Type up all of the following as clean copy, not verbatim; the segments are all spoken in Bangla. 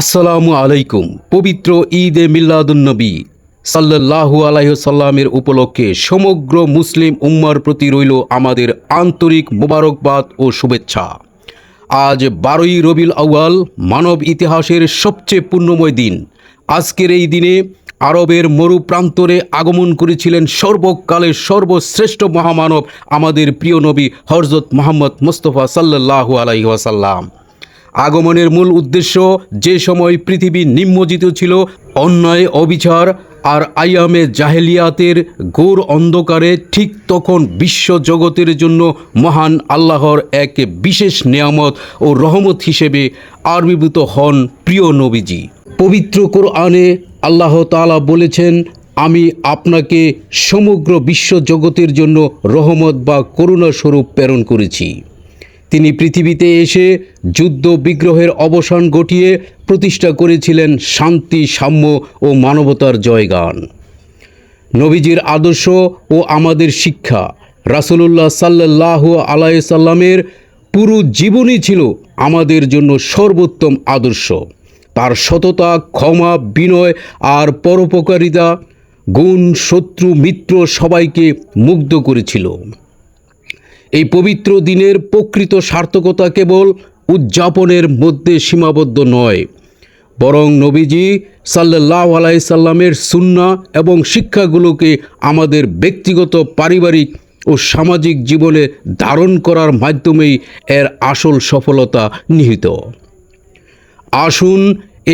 আসসালামু আলাইকুম। পবিত্র ঈদে মিলাদুন্নবী সাল্লাল্লাহু আলাইহি সাল্লামের উপলক্ষে সমগ্র মুসলিম উম্মার প্রতি রইল আমাদের আন্তরিক মোবারকবাদ ও শুভেচ্ছা। আজ 12ই রবিউল আউয়াল, মানব ইতিহাসের সবচেয়ে পুণ্যময় দিন। আজকের এই দিনে আরবের মরু প্রান্তরে আগমন করেছিলেন সর্বকালের সর্বশ্রেষ্ঠ মহামানব, আমাদের প্রিয় নবী হযরত মুহাম্মদ মুস্তাফা সাল্লাল্লাহু আলাইহি ওয়াসাল্লাম। আগমনের মূল উদ্দেশ্য, যে সময় পৃথিবী নিমজ্জিত ছিল অন্যায়, অবিচার আর আইয়ামে জাহেলিয়াতের ঘোর অন্ধকারে, ঠিক তখন বিশ্ব জগতের জন্য মহান আল্লাহর এক বিশেষ নেয়ামত ও রহমত হিসেবে আবির্ভূত হন প্রিয় নবীজি। পবিত্র কোরআনে আল্লাহ তাআলা বলেছেন, আমি আপনাকে সমগ্র বিশ্ব জগতের জন্য রহমত বা করুণা স্বরূপ প্রেরণ করেছি। তিনি পৃথিবীতে এসে যুদ্ধ বিগ্রহের অবসান ঘটিয়ে প্রতিষ্ঠা করেছিলেন শান্তি, সাম্য ও মানবতার জয়গান। নবীজির আদর্শ ও আমাদের শিক্ষা, রাসূলুল্লাহ সাল্লাল্লাহু আলাইহি সাল্লামের পুরো জীবনই ছিল আমাদের জন্য সর্বোত্তম আদর্শ। তার সততা, ক্ষমা, বিনয় আর পরোপকারিতা গুণ শত্রু মিত্র সবাইকে মুগ্ধ করেছিল। এই পবিত্র দিনের প্রকৃত সার্থকতা কেবল উদযাপনের মধ্যে সীমাবদ্ধ নয়, বরং নবীজি সাল্লাল্লাহু আলাইহি সাল্লামের সুন্নাহ এবং শিক্ষাগুলোকে আমাদের ব্যক্তিগত, পারিবারিক ও সামাজিক জীবনে ধারণ করার মাধ্যমেই এর আসল সফলতা নিহিত। আসুন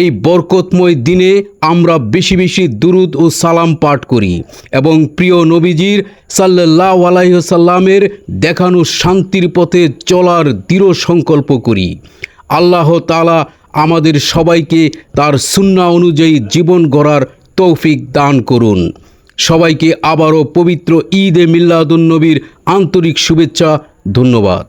এই বরকতময় দিনে আমরা বেশি বেশি দুরূদ ও সালাম পাঠ করি এবং প্রিয় নবীজির সাল্লাল্লাহু আলাইহি সাল্লামের দেখানো শান্তির পথে চলার দৃঢ় সংকল্প করি। আল্লাহ তাআলা আমাদের সবাইকে তার সুন্নাহ অনুযায়ী জীবন গড়ার তৌফিক দান করুন। সবাইকে আবারও পবিত্র ঈদে মিলাদুন্নবীর আন্তরিক শুভেচ্ছা। ধন্যবাদ।